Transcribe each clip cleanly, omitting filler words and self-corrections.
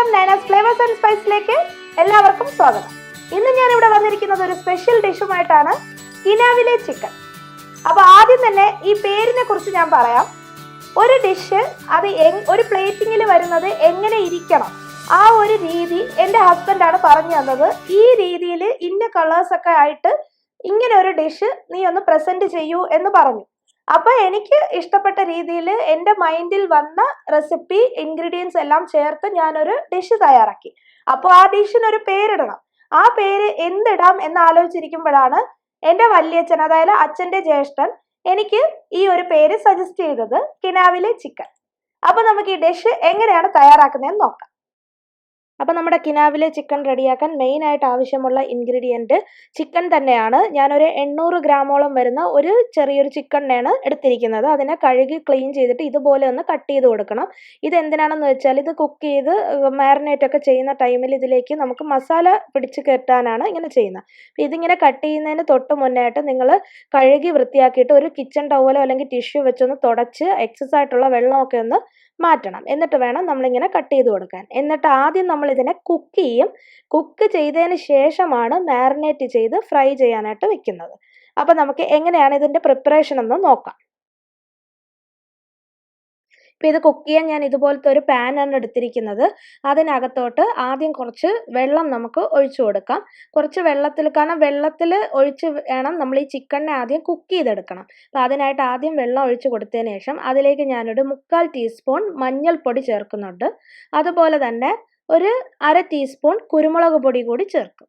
നമസ്കാരം, നൈനാസ് flavours and സ്പൈസിലേക്ക് എല്ലാവർക്കും സ്വാഗതം. ഇന്ന് ഞാൻ ഇവിടെ വന്നിരിക്കുന്നത് ഒരു സ്പെഷ്യൽ ഡിഷുമായിട്ടാണ്, കിനാവിലെ ചിക്കൻ. അപ്പൊ ആദ്യം തന്നെ ഈ പേരിനെ കുറിച്ച് ഞാൻ പറയാം. ഒരു ഡിഷ് അത് ഒരു പ്ലേറ്റിങ്ങിൽ വരുന്നത് എങ്ങനെ ഇരിക്കണം, ആ ഒരു രീതി എൻ്റെ ഹസ്ബൻഡാണ് പറഞ്ഞു തന്നത്. ഈ രീതിയിൽ ഇന്ന കളേഴ്സ് ഒക്കെ ആയിട്ട് ഇങ്ങനെ ഒരു ഡിഷ് നീ ഒന്ന് പ്രസന്റ് ചെയ്യൂ എന്ന് പറഞ്ഞു. അപ്പൊ എനിക്ക് ഇഷ്ടപ്പെട്ട രീതിയിൽ എൻ്റെ മൈൻഡിൽ വന്ന റെസിപ്പി ഇൻഗ്രീഡിയൻസ് എല്ലാം ചേർത്ത് ഞാനൊരു ഡിഷ് തയ്യാറാക്കി. അപ്പോൾ ആ ഡിഷിനൊരു പേരിടണം. ആ പേര് എന്തിടാം എന്ന് ആലോചിച്ചിരിക്കുമ്പോഴാണ് എൻ്റെ വല്യച്ഛൻ, അതായത് അച്ഛൻ്റെ ജ്യേഷ്ഠൻ, എനിക്ക് ഈ ഒരു പേര് സജസ്റ്റ് ചെയ്തത്, കിനാവിലെ ചിക്കൻ. അപ്പൊ നമുക്ക് ഈ ഡിഷ് എങ്ങനെയാണ് തയ്യാറാക്കുന്നതെന്ന് നോക്കാം. അപ്പം നമ്മുടെ കിനാവിലെ ചിക്കൻ റെഡിയാക്കാൻ മെയിൻ ആയിട്ട് ആവശ്യമുള്ള ഇൻഗ്രീഡിയൻറ്റ് ചിക്കൻ തന്നെയാണ്. ഞാനൊരു 800 ഗ്രാമോളം വരുന്ന ഒരു ചെറിയൊരു ചിക്കനാണ് എടുത്തിരിക്കുന്നത്. അതിനെ കഴുകി ക്ലീൻ ചെയ്തിട്ട് ഇതുപോലെ ഒന്ന് കട്ട് ചെയ്ത് കൊടുക്കണം. ഇത് എന്തിനാണെന്ന് വെച്ചാൽ ഇത് കുക്ക് ചെയ്ത് മാരിനേറ്റ് ഒക്കെ ചെയ്യുന്ന ടൈമിൽ ഇതിലേക്ക് നമുക്ക് മസാല പിടിച്ച് കയറ്റാനാണ് ഇങ്ങനെ ചെയ്യുന്നത്. അപ്പോൾ ഇതിങ്ങനെ കട്ട് ചെയ്യുന്നതിന് തൊട്ട് മുന്നായിട്ട് നിങ്ങൾ കഴുകി വൃത്തിയാക്കിയിട്ട് ഒരു കിച്ചൺ ടവലോ അല്ലെങ്കിൽ ടിഷ്യൂ വെച്ചൊന്ന് തുടച്ച് എക്സസ് ആയിട്ടുള്ള വെള്ളമൊക്കെ ഒന്ന് മാറ്റണം. എന്നിട്ട് വേണം നമ്മളിങ്ങനെ കട്ട് ചെയ്ത് കൊടുക്കാൻ. എന്നിട്ട് ആദ്യം നമ്മൾ ഇതിനെ കുക്ക് ചെയ്യും. കുക്ക് ചെയ്തതിന് ശേഷമാണ് മാരിനേറ്റ് ചെയ്ത് ഫ്രൈ ചെയ്യാനായിട്ട് വെക്കുന്നത്. അപ്പം നമുക്ക് എങ്ങനെയാണ് ഇതിൻ്റെ പ്രിപ്പറേഷൻ എന്ന് നോക്കാം. ഇപ്പം ഇത് കുക്ക് ചെയ്യാൻ ഞാൻ ഇതുപോലത്തെ ഒരു പാനാണ് എടുത്തിരിക്കുന്നത്. അതിനകത്തോട്ട് ആദ്യം കുറച്ച് വെള്ളം നമുക്ക് ഒഴിച്ചു കൊടുക്കാം. കുറച്ച് വെള്ളത്തിൽ, കാരണം വെള്ളത്തിൽ ഒഴിച്ച് വേണം നമ്മൾ ഈ ചിക്കനെ ആദ്യം കുക്ക് ചെയ്തെടുക്കണം. അപ്പോൾ അതിനായിട്ട് ആദ്യം വെള്ളം ഒഴിച്ച് കൊടുത്തതിന് ശേഷം അതിലേക്ക് ഞാനൊരു 3/4 ടീസ്പൂൺ മഞ്ഞൾപ്പൊടി ചേർക്കുന്നുണ്ട്. അതുപോലെ തന്നെ ഒരു 1/2 ടീസ്പൂൺ കുരുമുളക് പൊടി കൂടി ചേർക്കും.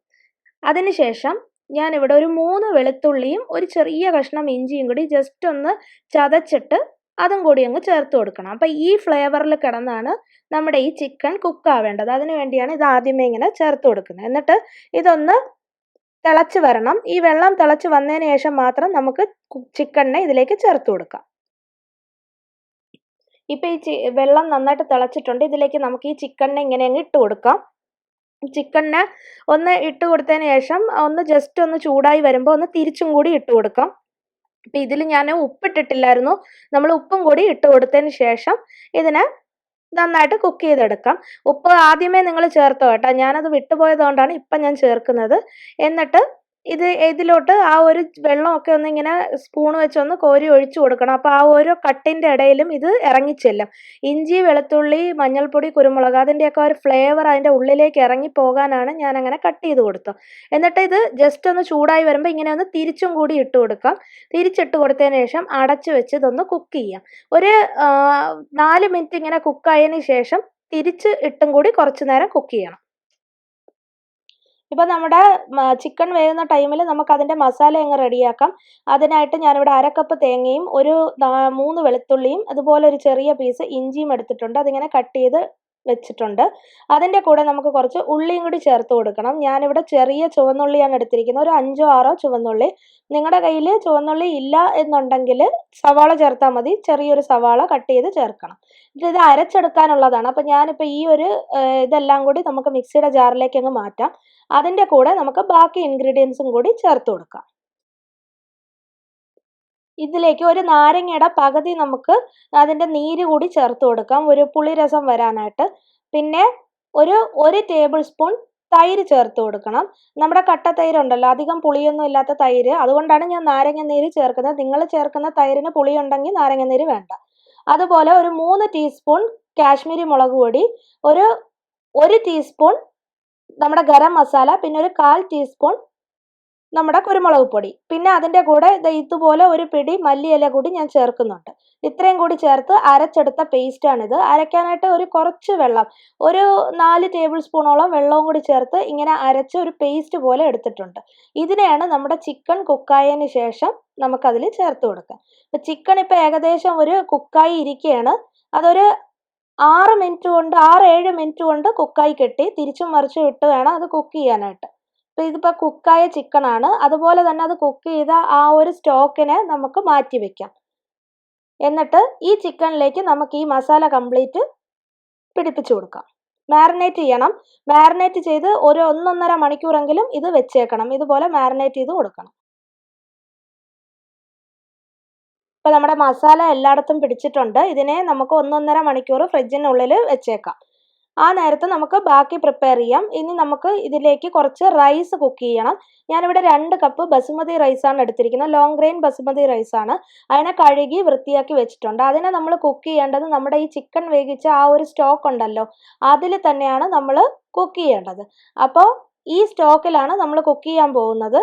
അതിനുശേഷം ഞാനിവിടെ ഒരു 3 വെളുത്തുള്ളിയും ഒരു ചെറിയ കഷ്ണം ഇഞ്ചിയും കൂടി ജസ്റ്റ് ഒന്ന് ചതച്ചിട്ട് അതും കൂടി അങ്ങ് ചേർത്ത് കൊടുക്കണം. അപ്പം ഈ ഫ്ലേവറിൽ കിടന്നാണ് നമ്മുടെ ഈ ചിക്കൻ കുക്ക് ആവേണ്ടത്. അതിന് വേണ്ടിയാണ് ഇത് ആദ്യമേ ഇങ്ങനെ ചേർത്ത് കൊടുക്കുന്നത്. എന്നിട്ട് ഇതൊന്ന് തിളച്ച് വരണം. ഈ വെള്ളം തിളച്ച് വന്നതിന് ശേഷം മാത്രം നമുക്ക് ചിക്കനെ ഇതിലേക്ക് ചേർത്ത് കൊടുക്കാം. ഇപ്പം ഈ വെള്ളം നന്നായിട്ട് തിളച്ചിട്ടുണ്ട്. ഇതിലേക്ക് നമുക്ക് ഈ ചിക്കനെ ഇങ്ങനെ അങ്ങ് ഇട്ട് കൊടുക്കാം. ചിക്കനെ ഒന്ന് ഇട്ട് കൊടുത്തതിന് ശേഷം ഒന്ന് ജസ്റ്റ് ഒന്ന് ചൂടായി വരുമ്പോൾ ഒന്ന് തിരിച്ചും കൂടി ഇട്ട് കൊടുക്കാം. അപ്പം ഇതിൽ ഞാൻ ഉപ്പിട്ടിട്ടില്ലായിരുന്നു. നമ്മൾ ഉപ്പും കൂടി ഇട്ട് കൊടുത്തതിന് ശേഷം ഇതിനെ നന്നായിട്ട് കുക്ക് ചെയ്തെടുക്കാം. ഉപ്പ് ആദ്യമേ നിങ്ങൾ ചേർത്തോ കേട്ടോ, ഞാനത് വിട്ടുപോയത് കൊണ്ടാണ് ഇപ്പം ഞാൻ ചേർക്കുന്നത്. എന്നിട്ട് ഇതിലോട്ട് ആ ഒരു വെള്ളമൊക്കെ ഒന്ന് ഇങ്ങനെ സ്പൂൺ വെച്ചൊന്ന് കോരി ഒഴിച്ചു കൊടുക്കണം. അപ്പോൾ ആ ഓരോ കട്ടിൻ്റെ ഇടയിലും ഇത് ഇറങ്ങിച്ചെല്ലും. ഇഞ്ചി, വെളുത്തുള്ളി, മഞ്ഞൾപ്പൊടി, കുരുമുളക്, അതിൻ്റെയൊക്കെ ഒരു ഫ്ലേവർ അതിൻ്റെ ഉള്ളിലേക്ക് ഇറങ്ങി പോകാനാണ് ഞാൻ അങ്ങനെ കട്ട് ചെയ്ത് കൊടുത്തത്. എന്നിട്ട് ഇത് ജസ്റ്റ് ഒന്ന് ചൂടായി വരുമ്പോൾ ഇങ്ങനെ ഒന്ന് തിരിച്ചും കൂടി ഇട്ട് കൊടുക്കാം. തിരിച്ചിട്ട് കൊടുത്തതിന് ശേഷം അടച്ച് വെച്ച് ഇതൊന്ന് കുക്ക് ചെയ്യാം. ഒരു 4 മിനിറ്റ് ഇങ്ങനെ കുക്കായതിന് ശേഷം തിരിച്ച് ഇട്ടും കൂടി കുറച്ച് നേരം കുക്ക് ചെയ്യണം. ഇപ്പം നമ്മുടെ ചിക്കൻ വേകുന്ന ടൈമിൽ നമുക്ക് അതിൻ്റെ മസാല അങ്ങ് റെഡിയാക്കാം. അതിനായിട്ട് ഞാനിവിടെ 1/2 കപ്പ് തേങ്ങയും ഒരു 3 വെളുത്തുള്ളിയും അതുപോലെ ഒരു ചെറിയ പീസ് ഇഞ്ചിയും എടുത്തിട്ടുണ്ട്. അതിങ്ങനെ കട്ട് ചെയ്ത് വെച്ചിട്ടുണ്ട്. അതിൻ്റെ കൂടെ നമുക്ക് കുറച്ച് ഉള്ളിയും കൂടി ചേർത്ത് കൊടുക്കണം. ഞാനിവിടെ ചെറിയ ചുവന്നുള്ളിയാണ് എടുത്തിരിക്കുന്നത്, ഒരു 5ഓ 6ഓ ചുവന്നുള്ളി. നിങ്ങളുടെ കയ്യിൽ ചുവന്നുള്ളി ഇല്ല എന്നുണ്ടെങ്കിൽ സവാള ചേർത്താൽ മതി. ചെറിയൊരു സവാള കട്ട് ചെയ്ത് ചേർക്കണം. ഇത് അരച്ചെടുക്കാനുള്ളതാണ്. അപ്പം ഞാനിപ്പോൾ ഈ ഒരു ഇതെല്ലാം കൂടി നമുക്ക് മിക്സിയുടെ ജാറിലേക്ക് അങ്ങ് മാറ്റാം. അതിൻ്റെ കൂടെ നമുക്ക് ബാക്കി ഇൻഗ്രീഡിയൻസും കൂടി ചേർത്ത് കൊടുക്കാം. ഇതിലേക്ക് ഒരു നാരങ്ങയുടെ പകുതി നമുക്ക് അതിൻ്റെ നീര് കൂടി ചേർത്ത് കൊടുക്കാം, ഒരു പുളിരസം വരാനായിട്ട്. പിന്നെ ഒരു ടേബിൾ സ്പൂൺ തൈര് ചേർത്ത് കൊടുക്കണം. നമ്മുടെ കട്ട തൈര് ഉണ്ടല്ലോ, അധികം പുളിയൊന്നും ഇല്ലാത്ത തൈര്, അതുകൊണ്ടാണ് ഞാൻ നാരങ്ങ നീര് ചേർക്കുന്നത്. നിങ്ങൾ ചേർക്കുന്ന തൈരിന് പുളിയുണ്ടെങ്കിൽ നാരങ്ങ നീര് വേണ്ട. അതുപോലെ ഒരു 3 ടീസ്പൂൺ കാശ്മീരി മുളക് പൊടി, ഒരു ടീസ്പൂൺ നമ്മുടെ ഗരം മസാല, പിന്നെ ഒരു 1/4 ടീസ്പൂൺ നമ്മുടെ കുരുമുളക് പൊടി, പിന്നെ അതിൻ്റെ കൂടെ ഇതുപോലെ ഒരു പിടി മല്ലിയില കൂടി ഞാൻ ചേർക്കുന്നുണ്ട്. ഇത്രയും കൂടി ചേർത്ത് അരച്ചെടുത്ത പേസ്റ്റാണിത്. അരയ്ക്കാനായിട്ട് ഒരു കുറച്ച് വെള്ളം, ഒരു 4 ടേബിൾ സ്പൂണോളം വെള്ളവും കൂടി ചേർത്ത് ഇങ്ങനെ അരച്ച് ഒരു പേസ്റ്റ് പോലെ എടുത്തിട്ടുണ്ട്. ഇതിനെയാണ് നമ്മുടെ ചിക്കൻ കുക്കായതിന് ശേഷം നമുക്കതിൽ ചേർത്ത് കൊടുക്കാം. അപ്പോൾ ചിക്കൻ ഇപ്പോൾ ഏകദേശം ഒരു കുക്കായി ഇരിക്കുകയാണ്. അതൊരു 6 മിനിറ്റ് കൊണ്ട് 6-7 മിനിറ്റ് കൊണ്ട് കുക്കായി കെട്ടി തിരിച്ചും മറിച്ചും ഇട്ട് വേണം അത് കുക്ക് ചെയ്യാനായിട്ട്. അപ്പോൾ ഇതിപ്പോൾ കുക്കായ ചിക്കനാണ്. അതുപോലെ തന്നെ അത് കുക്ക് ചെയ്ത ആ ഒരു സ്റ്റോക്കിനെ നമുക്ക് മാറ്റി വെക്കാം. എന്നിട്ട് ഈ ചിക്കനിലേക്ക് നമുക്ക് ഈ മസാല കംപ്ലീറ്റ് പിടിപ്പിച്ചു കൊടുക്കാം. മാരിനേറ്റ് ചെയ്യണം. മാരിനേറ്റ് ചെയ്ത് ഒരു 1-1.5 മണിക്കൂറെങ്കിലും ഇത് വെച്ചേക്കണം. ഇതുപോലെ മാരിനേറ്റ് ചെയ്ത് കൊടുക്കണം. ഇപ്പോൾ നമ്മുടെ മസാല എല്ലായിടത്തും പിടിച്ചിട്ടുണ്ട്. ഇതിനെ നമുക്ക് 1-1.5 മണിക്കൂർ ഫ്രിഡ്ജിനുള്ളിൽ വെച്ചേക്കാം. ആ നേരത്ത് നമുക്ക് ബാക്കി പ്രിപ്പയർ ചെയ്യാം. ഇനി നമുക്ക് ഇതിലേക്ക് കുറച്ച് റൈസ് കുക്ക് ചെയ്യണം. ഞാനിവിടെ 2 കപ്പ് ബസുമതി റൈസാണ് എടുത്തിരിക്കുന്നത്. ലോങ് ഗ്രെയിൻ ബസുമതി റൈസാണ്. അതിനെ കഴുകി വൃത്തിയാക്കി വെച്ചിട്ടുണ്ട്. അതിനെ നമ്മൾ കുക്ക് ചെയ്യേണ്ടത് നമ്മുടെ ഈ ചിക്കൻ വേവിച്ച ആ ഒരു സ്റ്റോക്ക് ഉണ്ടല്ലോ, അതിൽ തന്നെയാണ് നമ്മൾ കുക്ക് ചെയ്യേണ്ടത്. അപ്പോൾ ഈ സ്റ്റോക്കിലാണ് നമ്മൾ കുക്ക് ചെയ്യാൻ പോകുന്നത്.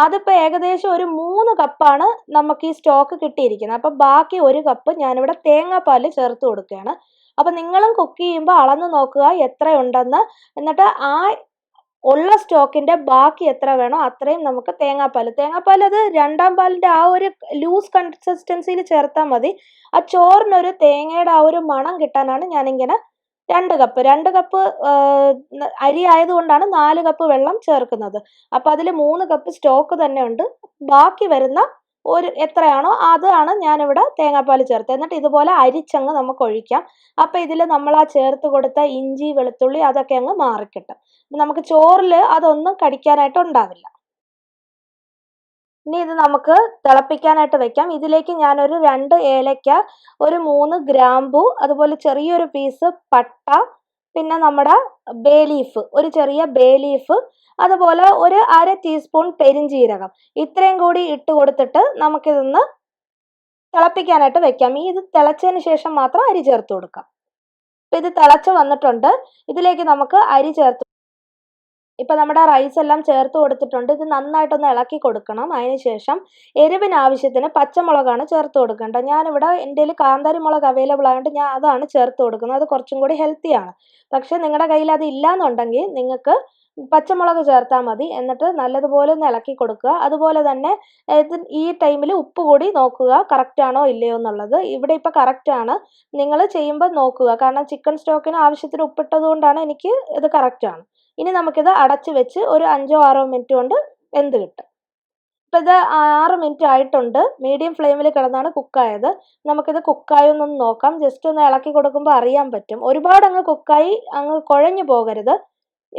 അതിപ്പോൾ ഏകദേശം ഒരു 3 കപ്പാണ് നമുക്ക് ഈ സ്റ്റോക്ക് കിട്ടിയിരിക്കുന്നത്. അപ്പോൾ ബാക്കി 1 കപ്പ് ഞാനിവിടെ തേങ്ങാപ്പാൽ ചേർത്ത് കൊടുക്കുകയാണ്. അപ്പോൾ നിങ്ങളും കുക്ക് ചെയ്യുമ്പോൾ അളന്ന് നോക്കുക എത്രയുണ്ടെന്ന്. എന്നിട്ട് ആ ഉള്ള സ്റ്റോക്കിൻ്റെ ബാക്കി എത്ര വേണോ അത്രയും നമുക്ക് തേങ്ങാപ്പാൽ അത് രണ്ടാം പാലിൻ്റെ ആ ഒരു ലൂസ് കൺസിസ്റ്റൻസിയിൽ ചേർത്താൽ മതി. ആ ചോറിനൊരു തേങ്ങയുടെ ആ ഒരു മണം കിട്ടാനാണ് ഞാനിങ്ങനെ 2 കപ്പ് അരി ആയതുകൊണ്ടാണ് 4 കപ്പ് വെള്ളം ചേർക്കുന്നത്. അപ്പോൾ അതിൽ 3 കപ്പ് സ്റ്റോക്ക് തന്നെ ഉണ്ട്. ബാക്കി വരുന്ന ഒരു എത്രയാണോ അതാണ് ഞാനിവിടെ തേങ്ങാപ്പാൽ ചേർത്തത്. എന്നിട്ട് ഇതുപോലെ അരിച്ചങ്ങ് നമുക്ക് ഒഴിക്കാം. അപ്പോൾ ഇതിൽ നമ്മൾ ആ ചേർത്ത് കൊടുത്ത ഇഞ്ചി വെളുത്തുള്ളി അതൊക്കെ അങ്ങ് മാറിക്കിട്ടും. നമുക്ക് ചോറിൽ അതൊന്നും കടിക്കാനായിട്ട് ഉണ്ടാവില്ല. ഇനി ഇത് നമുക്ക് തിളപ്പിക്കാനായിട്ട് വെക്കാം. ഇതിലേക്ക് ഞാനൊരു 2 ഏലക്ക, ഒരു 3 ഗ്രാമ്പു, അതുപോലെ ചെറിയൊരു പീസ് പട്ട, പിന്നെ നമ്മുടെ ബേ ലീഫ്, ഒരു ചെറിയ ബേ ലീഫ്, അതുപോലെ ഒരു 1/2 ടീസ്പൂൺ പെരിഞ്ജീരകം, ഇത്രയും കൂടി ഇട്ട് കൊടുത്തിട്ട് നമുക്കിതൊന്ന് തിളപ്പിക്കാനായിട്ട് വെക്കാം. ഇത് തിളച്ചതിന് ശേഷം മാത്രം അരി ചേർത്ത് കൊടുക്കാം. അപ്പോൾ ഇത് തിളച്ച് വന്നിട്ടുണ്ട്. ഇതിലേക്ക് നമുക്ക് അരി ചേർത്ത് ഇപ്പോൾ നമ്മുടെ റൈസ് എല്ലാം ചേർത്ത് കൊടുത്തിട്ടുണ്ട്. ഇത് നന്നായിട്ടൊന്ന് ഇളക്കി കൊടുക്കണം. അതിനുശേഷം എരിവിന് ആവശ്യത്തിന് പച്ചമുളകാണ് ചേർത്ത് കൊടുക്കേണ്ടത്. ഞാനിവിടെ എൻ്റെ കയ്യിൽ കാന്താരി മുളക് അവൈലബിൾ ആയതുകൊണ്ട് ഞാൻ അതാണ് ചേർത്ത് കൊടുക്കുന്നത്. അത് കുറച്ചും കൂടി ഹെൽത്തിയാണ്. പക്ഷേ നിങ്ങളുടെ കയ്യിൽ അത് ഇല്ലയെന്നുണ്ടെങ്കിൽ നിങ്ങൾക്ക് പച്ചമുളക് ചേർത്താൽ മതി. എന്നിട്ട് നല്ലതുപോലെ ഒന്ന് ഇളക്കി കൊടുക്കുക. അതുപോലെ തന്നെ ഈ ടൈമിൽ ഉപ്പ് കൂടി നോക്കുക കറക്റ്റാണോ ഇല്ലയോ എന്നുള്ളത്. ഇവിടെ ഇപ്പോൾ കറക്റ്റാണ്. നിങ്ങൾ ചെയ്യുമ്പോൾ നോക്കുക. കാരണം ചിക്കൻ സ്റ്റോക്കിന് ആവശ്യത്തിന് ഉപ്പിട്ടത് കൊണ്ടാണ് എനിക്ക് ഇത് കറക്റ്റാണ്. ഇനി നമുക്കിത് അടച്ച് വെച്ച് ഒരു 5-6 മിനിറ്റ് കൊണ്ട് വെന്ത് കിട്ടും. ഇപ്പോൾ ഇത് 6 മിനിറ്റ് ആയിട്ടുണ്ട്. മീഡിയം ഫ്ലെയിമിൽ കിടന്നാണ് കുക്കായത്. നമുക്കിത് കുക്കായൊന്നൊന്ന് നോക്കാം. ജസ്റ്റ് ഒന്ന് ഇളക്കി കൊടുക്കുമ്പോൾ അറിയാൻ പറ്റും. ഒരുപാട് അങ്ങ് കുക്കായി അങ്ങ് കുഴഞ്ഞു പോകരുത്.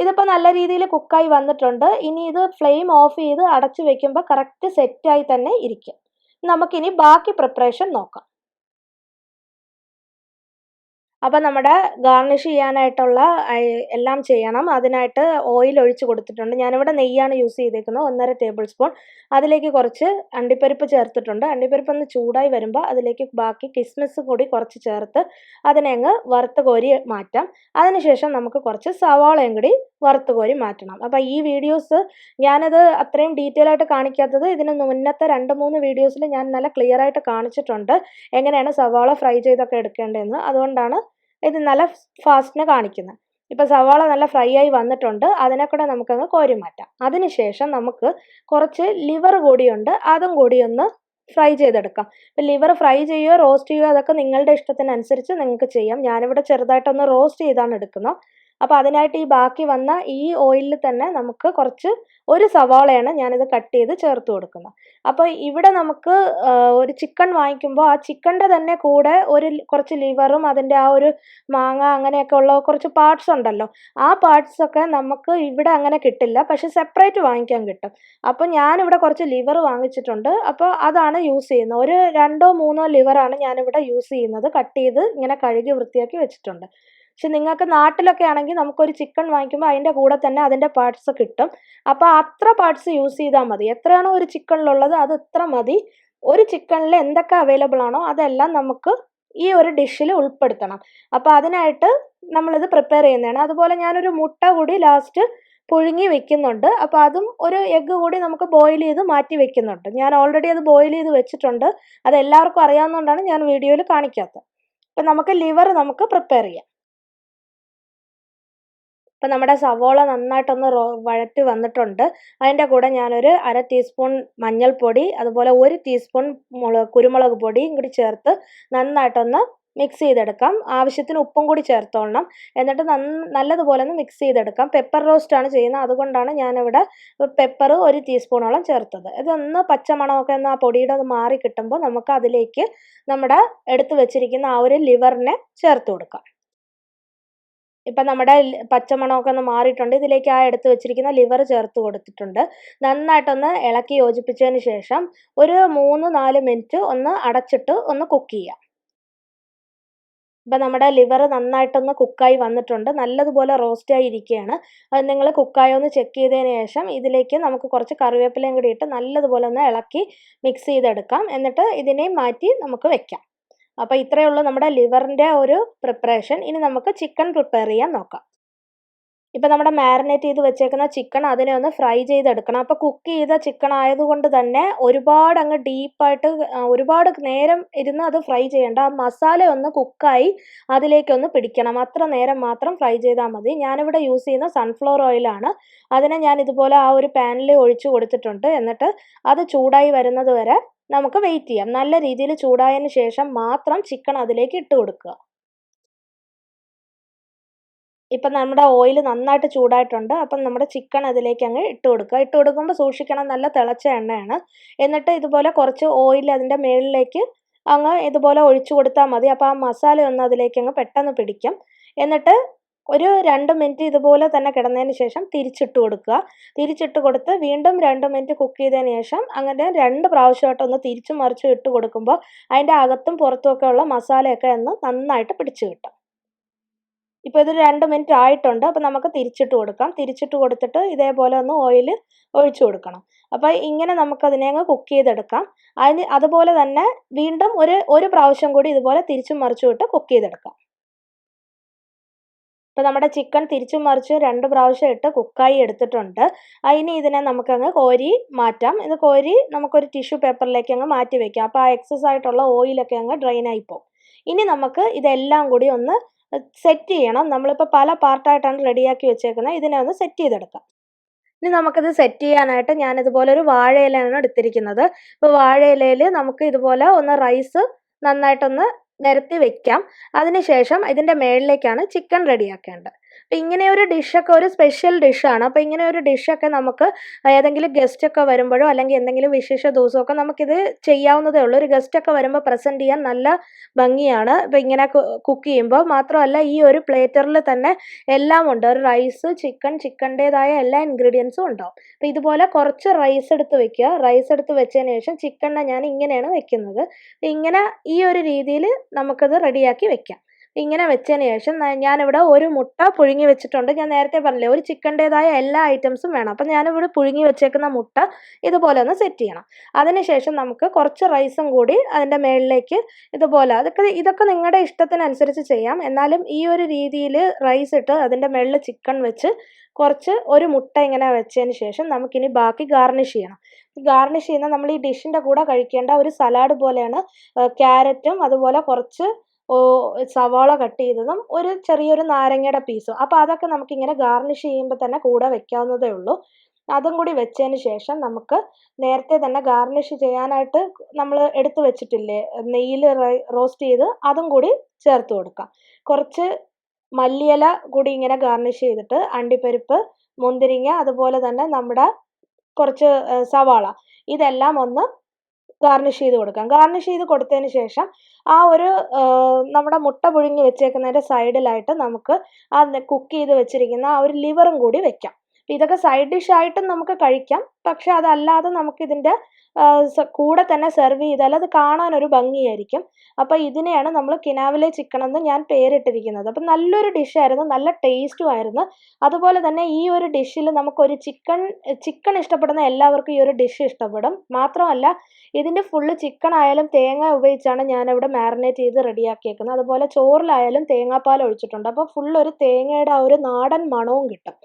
ഇതിപ്പോൾ നല്ല രീതിയിൽ കുക്കായി വന്നിട്ടുണ്ട്. ഇനി ഇത് ഫ്ലെയിം ഓഫ് ചെയ്ത് അടച്ച് വെക്കുമ്പോൾ കറക്റ്റ് സെറ്റായി തന്നെ ഇരിക്കും. നമുക്കിനി ബാക്കി പ്രിപ്പറേഷൻ നോക്കാം. അപ്പോൾ നമ്മുടെ ഗാർണിഷ് ചെയ്യാനായിട്ടുള്ള എല്ലാം ചെയ്യണം. അതിനായിട്ട് ഓയിൽ ഒഴിച്ച് കൊടുത്തിട്ടുണ്ട്. ഞാനിവിടെ നെയ്യാണ് യൂസ് ചെയ്തേക്കുന്നത്, 1.5 ടേബിൾ സ്പൂൺ. അതിലേക്ക് കുറച്ച് അണ്ടിപ്പരിപ്പ് ചേർത്തിട്ടുണ്ട്. അണ്ടിപ്പരിപ്പ് ഒന്ന് ചൂടായി വരുമ്പോൾ അതിലേക്ക് ബാക്കി കിസ്മിസ് കൂടി കുറച്ച് ചേർത്ത് അതിനെ അങ്ങ് വറുത്ത് കോരി മാറ്റാം. അതിനുശേഷം നമുക്ക് കുറച്ച് സവാളയും കൂടി വറുത്ത് കോരി മാറ്റണം. അപ്പോൾ ഈ വീഡിയോസ് ഞാനത് അത്രയും ഡീറ്റെയിൽ ആയിട്ട് കാണിക്കാത്തത് ഇതിന് മുന്നത്തെ 2-3 വീഡിയോസിൽ ഞാൻ നല്ല ക്ലിയർ ആയിട്ട് കാണിച്ചിട്ടുണ്ട് എങ്ങനെയാണ് സവാള ഫ്രൈ ചെയ്തൊക്കെ എടുക്കേണ്ടതെന്ന്. അതുകൊണ്ടാണ് ഇത് നല്ല ഫാസ്റ്റിന് കാണിക്കുന്നത്. ഇപ്പോൾ സവാള നല്ല ഫ്രൈ ആയി വന്നിട്ടുണ്ട്. അതിനെ കൂടെ നമുക്കങ്ങ് കോരി മാറ്റാം. അതിനുശേഷം നമുക്ക് കുറച്ച് ലിവർ കൂടിയുണ്ട്, അതും കൂടി ഒന്ന് ഫ്രൈ ചെയ്തെടുക്കാം. ഇപ്പോൾ ലിവർ ഫ്രൈ ചെയ്യുകയോ റോസ്റ്റ് ചെയ്യുകയോ അതൊക്കെ നിങ്ങളുടെ ഇഷ്ടത്തിനനുസരിച്ച് നിങ്ങൾക്ക് ചെയ്യാം. ഞാനിവിടെ ചെറുതായിട്ടൊന്ന് റോസ്റ്റ് ചെയ്താണ് എടുക്കുന്നത്. അപ്പോൾ അതിനായിട്ട് ഈ ബാക്കി വന്ന ഈ ഓയിലിൽ തന്നെ നമുക്ക് ഒരു സവാളയാണ് ഞാനിത് കട്ട് ചെയ്ത് ചേർത്ത് കൊടുക്കുന്നത്. അപ്പോൾ ഇവിടെ നമുക്ക് ഒരു ചിക്കൻ വാങ്ങിക്കുമ്പോൾ ആ ചിക്കൻ്റെ തന്നെ കൂടെ കുറച്ച് ലിവറും അതിൻ്റെ ആ ഒരു മാങ്ങ അങ്ങനെയൊക്കെ ഉള്ള കുറച്ച് പാർട്സ് ഉണ്ടല്ലോ, ആ പാർട്സൊക്കെ നമുക്ക് ഇവിടെ അങ്ങനെ കിട്ടില്ല. പക്ഷെ സെപ്പറേറ്റ് വാങ്ങിക്കാൻ കിട്ടും. അപ്പോൾ ഞാനിവിടെ കുറച്ച് ലിവർ വാങ്ങിച്ചിട്ടുണ്ട്. അപ്പോൾ അതാണ് യൂസ് ചെയ്യുന്നത്. ഒരു 2-3 ലിവറാണ് ഞാനിവിടെ യൂസ് ചെയ്യുന്നത്. കട്ട് ചെയ്ത് ഇങ്ങനെ കഴുകി വൃത്തിയാക്കി വെച്ചിട്ടുണ്ട്. പക്ഷെ നിങ്ങൾക്ക് നാട്ടിലൊക്കെ ആണെങ്കിൽ നമുക്കൊരു ചിക്കൻ വാങ്ങിക്കുമ്പോൾ അതിൻ്റെ കൂടെ തന്നെ അതിൻ്റെ പാർട്സ് കിട്ടും. അപ്പോൾ അത്ര പാർട്സ് യൂസ് ചെയ്താൽ മതി. എത്രയാണോ ഒരു ചിക്കനിലുള്ളത് അത് ഇത്ര മതി. ഒരു ചിക്കനിൽ എന്തൊക്കെ അവൈലബിൾ ആണോ അതെല്ലാം നമുക്ക് ഈ ഒരു ഡിഷിൽ ഉൾപ്പെടുത്തണം. അപ്പോൾ അതിനായിട്ട് നമ്മളിത് പ്രിപ്പയർ ചെയ്യുന്നതാണ്. അതുപോലെ ഞാനൊരു മുട്ട കൂടി ലാസ്റ്റ് പുഴുങ്ങി വെക്കുന്നുണ്ട്. അപ്പോൾ അതും ഒരു എഗ്ഗ് കൂടി നമുക്ക് ബോയിൽ ചെയ്ത് മാറ്റി വെക്കുന്നുണ്ട്. ഞാൻ ഓൾറെഡി അത് ബോയിൽ ചെയ്ത് വെച്ചിട്ടുണ്ട്. അത് എല്ലാവർക്കും അറിയാവുന്നതുകൊണ്ടാണ് ഞാൻ വീഡിയോയിൽ കാണിക്കാത്തത്. അപ്പോൾ നമുക്ക് ലിവർ പ്രിപ്പയർ ചെയ്യാം. അപ്പോൾ നമ്മുടെ സവോള നന്നായിട്ടൊന്ന് വഴറ്റി വന്നിട്ടുണ്ട്. അതിൻ്റെ കൂടെ ഞാനൊരു 1/2 ടീസ്പൂൺ മഞ്ഞൾപ്പൊടി, അതുപോലെ 1 ടീസ്പൂൺ കുരുമുളക് പൊടിയും കൂടി ചേർത്ത് നന്നായിട്ടൊന്ന് മിക്സ് ചെയ്തെടുക്കാം. ആവശ്യത്തിന് ഉപ്പും കൂടി ചേർത്തോളണം. എന്നിട്ട് നല്ലതുപോലെ ഒന്ന് മിക്സ് ചെയ്തെടുക്കാം. പെപ്പർ റോസ്റ്റാണ് ചെയ്യുന്നത്, അതുകൊണ്ടാണ് ഞാനിവിടെ പെപ്പർ 1 ടീസ്പൂണോളം ചേർത്തത്. ഇതൊന്ന് പച്ചമണമൊക്കെ ഒന്ന് ആ പൊടിയുടെ ഒന്ന് മാറി കിട്ടുമ്പോൾ നമുക്ക് അതിലേക്ക് നമ്മുടെ എടുത്ത് വെച്ചിരിക്കുന്ന ആ ഒരു ലിവറിനെ ചേർത്ത് കൊടുക്കാം. ഇപ്പം നമ്മുടെ പച്ചമണമൊക്കെ ഒന്ന് മാറിയിട്ടുണ്ട്. ഇതിലേക്ക് ആ എടുത്ത് വെച്ചിരിക്കുന്ന ലിവർ ചേർത്ത് കൊടുത്തിട്ടുണ്ട്. നന്നായിട്ടൊന്ന് ഇളക്കി യോജിപ്പിച്ചതിന് ശേഷം ഒരു 3-4 മിനിറ്റ് ഒന്ന് അടച്ചിട്ട് ഒന്ന് കുക്ക് ചെയ്യാം. ഇപ്പം നമ്മുടെ ലിവർ നന്നായിട്ടൊന്ന് കുക്കായി വന്നിട്ടുണ്ട്, നല്ലതുപോലെ റോസ്റ്റായി ഇരിക്കുകയാണ്. അത് നിങ്ങൾ കുക്കായി ഒന്ന് ചെക്ക് ചെയ്തതിന് ശേഷം ഇതിലേക്ക് നമുക്ക് കുറച്ച് കറിവേപ്പിലയും കൂടി ഇട്ട് നല്ലതുപോലെ ഒന്ന് ഇളക്കി മിക്സ് ചെയ്തെടുക്കാം. എന്നിട്ട് ഇതിനെയും മാറ്റി നമുക്ക് വെക്കാം. അപ്പോൾ ഇത്രയേ ഉള്ളൂ നമ്മുടെ ലിവറിൻ്റെ ഒരു പ്രിപ്പറേഷൻ. ഇനി നമുക്ക് ചിക്കൻ പ്രിപ്പയർ ചെയ്യാൻ നോക്കാം. ഇപ്പം നമ്മുടെ മാരിനേറ്റ് ചെയ്ത് വെച്ചേക്കുന്ന ചിക്കൻ അതിനെ ഒന്ന് ഫ്രൈ ചെയ്തെടുക്കണം. അപ്പോൾ കുക്ക് ചെയ്ത ചിക്കൻ ആയതുകൊണ്ട് തന്നെ ഒരുപാട് അങ്ങ് ഡീപ്പായിട്ട് ഒരുപാട് നേരം ഇരുന്ന് അത് ഫ്രൈ ചെയ്യേണ്ട. ആ മസാല ഒന്ന് കുക്കായി അതിലേക്കൊന്ന് പിടിക്കണം, അത്ര നേരം മാത്രം ഫ്രൈ ചെയ്താൽ മതി. ഞാനിവിടെ യൂസ് ചെയ്യുന്ന സൺഫ്ലവർ ഓയിലാണ്. അതിനെ ഞാൻ ഇതുപോലെ ആ ഒരു പാനിൽ ഒഴിച്ചു കൊടുത്തിട്ടുണ്ട്. എന്നിട്ട് അത് ചൂടായി വരുന്നത് വരെ നമുക്ക് വെയിറ്റ് ചെയ്യാം. നല്ല രീതിയിൽ ചൂടായതിന് ശേഷം മാത്രം ചിക്കൻ അതിലേക്ക് ഇട്ട് കൊടുക്കുക. ഇപ്പം നമ്മുടെ ഓയിൽ നന്നായിട്ട് ചൂടായിട്ടുണ്ട്. അപ്പം നമ്മുടെ ചിക്കൻ അതിലേക്ക് അങ്ങ് ഇട്ട് കൊടുക്കുക. ഇട്ട് കൊടുക്കുമ്പോൾ സൂക്ഷിക്കണം, നല്ല തിളച്ച എണ്ണയാണ്. എന്നിട്ട് ഇതുപോലെ കുറച്ച് ഓയിൽ അതിൻ്റെ മുകളിലേക്ക് അങ്ങ് ഇതുപോലെ ഒഴിച്ചു കൊടുത്താൽ മതി. അപ്പോൾ ആ മസാല ഒന്ന് അതിലേക്ക് അങ്ങ് പെട്ടെന്ന് പിടിക്കും. എന്നിട്ട് ഒരു 2 മിനിറ്റ് ഇതുപോലെ തന്നെ കിടന്നതിന് ശേഷം തിരിച്ചിട്ട് കൊടുക്കുക. തിരിച്ചിട്ട് കൊടുത്ത് വീണ്ടും 2 മിനിറ്റ് കുക്ക് ചെയ്തതിന് ശേഷം അങ്ങനെ 2 പ്രാവശ്യമായിട്ടൊന്ന് തിരിച്ചും മറിച്ചും ഇട്ട് കൊടുക്കുമ്പോൾ അതിൻ്റെ അകത്തും പുറത്തുമൊക്കെ ഉള്ള മസാലയൊക്കെ ഒന്ന് നന്നായിട്ട് പിടിച്ച് കിട്ടും. ഇപ്പോൾ ഇത് 2 മിനിറ്റ് ആയിട്ടുണ്ട്. അപ്പോൾ നമുക്ക് തിരിച്ചിട്ട് കൊടുക്കാം. തിരിച്ചിട്ട് കൊടുത്തിട്ട് ഇതേപോലെ ഒന്ന് ഓയിൽ ഒഴിച്ചു കൊടുക്കണം. അപ്പോൾ ഇങ്ങനെ നമുക്കതിനെ അങ്ങ് കുക്ക് ചെയ്തെടുക്കാം. അതുപോലെ തന്നെ വീണ്ടും ഒരു പ്രാവശ്യം കൂടി ഇതുപോലെ തിരിച്ചും മറിച്ചും ഇട്ട് കുക്ക് ചെയ്തെടുക്കാം. ഇപ്പോൾ നമ്മുടെ ചിക്കൻ തിരിച്ചും മറിച്ചും 2 പ്രാവശ്യം ഇട്ട് കുക്കായി എടുത്തിട്ടുണ്ട്. ഇനി ഇതിനെ നമുക്കങ്ങ് കോരി മാറ്റാം. ഇത് കോരി നമുക്കൊരു ടിഷ്യൂ പേപ്പറിലേക്ക് അങ്ങ് മാറ്റി വയ്ക്കാം. അപ്പോൾ ആ എക്സസ് ആയിട്ടുള്ള ഓയിലൊക്കെ അങ്ങ് ഡ്രെയിൻ ആയി പോകും. ഇനി നമുക്ക് ഇതെല്ലാം കൂടി ഒന്ന് സെറ്റ് ചെയ്യണം. നമ്മളിപ്പോൾ പല പാർട്ടായിട്ടാണ് റെഡിയാക്കി വെച്ചേക്കുന്നത്. ഇതിനെ ഒന്ന് സെറ്റ് ചെയ്തെടുക്കാം. ഇനി നമുക്കിത് സെറ്റ് ചെയ്യാനായിട്ട് ഞാനിതുപോലെ ഒരു വാഴയിലയാണ് എടുത്തിരിക്കുന്നത്. ഇപ്പോൾ വാഴയിലയിൽ നമുക്ക് ഇതുപോലെ ഒന്ന് റൈസ് നന്നായിട്ടൊന്ന് നിരത്തി വെക്കാം. അതിനുശേഷം ഇതിൻ്റെ മുകളിലേക്കാണ് ചിക്കൻ റെഡിയാക്കേണ്ടത്. അപ്പോൾ ഇങ്ങനെ ഒരു ഡിഷൊക്കെ ഒരു സ്പെഷ്യൽ ഡിഷാണ്. അപ്പോൾ ഇങ്ങനെ ഒരു ഡിഷൊക്കെ നമുക്ക് ഏതെങ്കിലും ഗസ്റ്റൊക്കെ വരുമ്പോഴോ അല്ലെങ്കിൽ എന്തെങ്കിലും വിശേഷ ദിവസമൊക്കെ നമുക്കിത് ചെയ്യാവുന്നതേ ഉള്ളൂ. ഒരു ഗസ്റ്റൊക്കെ വരുമ്പോൾ പ്രസൻറ്റ് ചെയ്യാൻ നല്ല ഭംഗിയാണ്. ഇപ്പോൾ ഇങ്ങനെ കുക്ക് ചെയ്യുമ്പോൾ മാത്രമല്ല ഈ ഒരു പ്ലേറ്ററിൽ തന്നെ എല്ലാം ഉണ്ട്. ഒരു റൈസ്, ചിക്കൻ്റേതായ എല്ലാ ഇൻഗ്രീഡിയൻസും ഉണ്ടാവും. അപ്പോൾ ഇതുപോലെ കുറച്ച് റൈസ് എടുത്ത് വെക്കുക. റൈസ് എടുത്ത് വെച്ചതിന് ശേഷം ചിക്കനെ ഞാൻ ഇങ്ങനെയാണ് വെക്കുന്നത്. ഇങ്ങനെ ഈ ഒരു രീതിയിൽ നമുക്കത് റെഡിയാക്കി വെക്കാം. ഇങ്ങനെ വെച്ചതിന് ശേഷം ഞാനിവിടെ ഒരു മുട്ട പുഴുങ്ങി വെച്ചിട്ടുണ്ട്. ഞാൻ നേരത്തെ പറഞ്ഞില്ലേ ഒരു ചിക്കൻ്റേതായ എല്ലാ ഐറ്റംസും വേണം. അപ്പം ഞാനിവിടെ പുഴുങ്ങി വെച്ചേക്കുന്ന മുട്ട ഇതുപോലെ ഒന്ന് സെറ്റ് ചെയ്യണം. അതിനുശേഷം നമുക്ക് കുറച്ച് റൈസും കൂടി അതിൻ്റെ മുകളിലേക്ക് ഇതുപോലെ ഇതൊക്കെ നിങ്ങളുടെ ഇഷ്ടത്തിനനുസരിച്ച് ചെയ്യാം. എന്നാലും ഈ ഒരു രീതിയിൽ റൈസ് ഇട്ട് അതിൻ്റെ മുകളിൽ ചിക്കൻ വെച്ച് ഒരു മുട്ട ഇങ്ങനെ വെച്ചതിന് ശേഷം നമുക്കിനി ബാക്കി ഗാർണിഷ് ചെയ്യണം. ഗാർണിഷ് ചെയ്യുന്ന നമ്മൾ ഈ ഡിഷിൻ്റെ കൂടെ കഴിക്കേണ്ട ഒരു സലാഡ് പോലെയാണ്. ക്യാരറ്റും അതുപോലെ കുറച്ച് സവാള കട്ട് ചെയ്തതും ഒരു ചെറിയൊരു നാരങ്ങയുടെ പീസും. അപ്പോൾ അതൊക്കെ നമുക്കിങ്ങനെ ഗാർണിഷ് ചെയ്യുമ്പോൾ തന്നെ കൂടെ വെക്കാവുന്നതേ ഉള്ളൂ. അതും കൂടി വെച്ചതിന് ശേഷം നമുക്ക് നേരത്തെ തന്നെ ഗാർണിഷ് ചെയ്യാനായിട്ട് നമ്മൾ എടുത്തു വെച്ചിട്ടില്ലേ നെയ്യിൽ റോസ്റ്റ് ചെയ്ത്, അതും കൂടി ചേർത്ത് കൊടുക്കാം. കുറച്ച് മല്ലിയില കൂടി ഇങ്ങനെ ഗാർണിഷ് ചെയ്തിട്ട് അണ്ടിപ്പരിപ്പ്, മുന്തിരിങ്ങ, അതുപോലെ തന്നെ നമ്മുടെ കുറച്ച് സവാള ഇതെല്ലാം ഒന്ന് ഗാർണിഷ് ചെയ്ത് കൊടുക്കാം. ഗാർണിഷ് ചെയ്ത് കൊടുത്തതിന് ശേഷം ആ ഒരു നമ്മുടെ മുട്ട പുഴുങ്ങി വെച്ചേക്കുന്നതിൻ്റെ സൈഡിലായിട്ട് നമുക്ക് ആ കുക്ക് ചെയ്ത് വെച്ചിരിക്കുന്ന ആ ഒരു ലിവറും കൂടി വെക്കാം. ഇതൊക്കെ സൈഡ് ഡിഷായിട്ടും നമുക്ക് കഴിക്കാം. പക്ഷെ അതല്ലാതെ നമുക്കിതിൻ്റെ കൂടെ തന്നെ സെർവ് ചെയ്താൽ അത് കാണാനൊരു ഭംഗിയായിരിക്കും. അപ്പോൾ ഇതിനെയാണ് നമ്മൾ കിനാവിലെ ചിക്കൻ എന്ന് ഞാൻ പേരിട്ടിരിക്കുന്നത്. അപ്പം നല്ലൊരു ഡിഷായിരുന്നു, നല്ല ടേസ്റ്റും ആയിരുന്നു. അതുപോലെ തന്നെ ഈ ഒരു ഡിഷിൽ നമുക്കൊരു ചിക്കൻ ഇഷ്ടപ്പെടുന്ന എല്ലാവർക്കും ഈ ഒരു ഡിഷ് ഇഷ്ടപ്പെടും. മാത്രമല്ല ഇതിൻ്റെ ഫുള്ള് ചിക്കൻ ആയാലും തേങ്ങ ഉപയോഗിച്ചാണ് ഞാനിവിടെ മാരിനേറ്റ് ചെയ്ത് റെഡിയാക്കിയേക്കുന്നത്. അതുപോലെ ചോറിലായാലും തേങ്ങാപ്പാൽ ഒഴിച്ചിട്ടുണ്ട്. അപ്പോൾ ഫുള്ളൊരു തേങ്ങയുടെ ആ ഒരു നാടൻ മണവും കിട്ടും.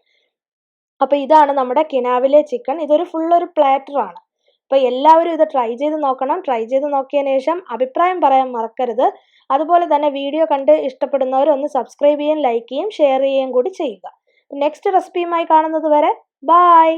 അപ്പോൾ ഇതാണ് നമ്മുടെ കിനാവിലെ ചിക്കൻ. ഇതൊരു ഫുള്ളൊരു പ്ലാറ്ററാണ്. അപ്പോൾ എല്ലാവരും ഇത് ട്രൈ ചെയ്ത് നോക്കണം. ട്രൈ ചെയ്ത് നോക്കിയതിന് ശേഷം അഭിപ്രായം പറയാൻ മറക്കരുത്. അതുപോലെ തന്നെ വീഡിയോ കണ്ട് ഇഷ്ടപ്പെടുന്നവർ ഒന്ന് സബ്സ്ക്രൈബ് ചെയ്യുകയും ലൈക്ക് ചെയ്യുകയും ഷെയർ ചെയ്യുകയും കൂടി ചെയ്യുക. നെക്സ്റ്റ് റെസിപ്പിയുമായി കാണുന്നത് വരെ ബൈ.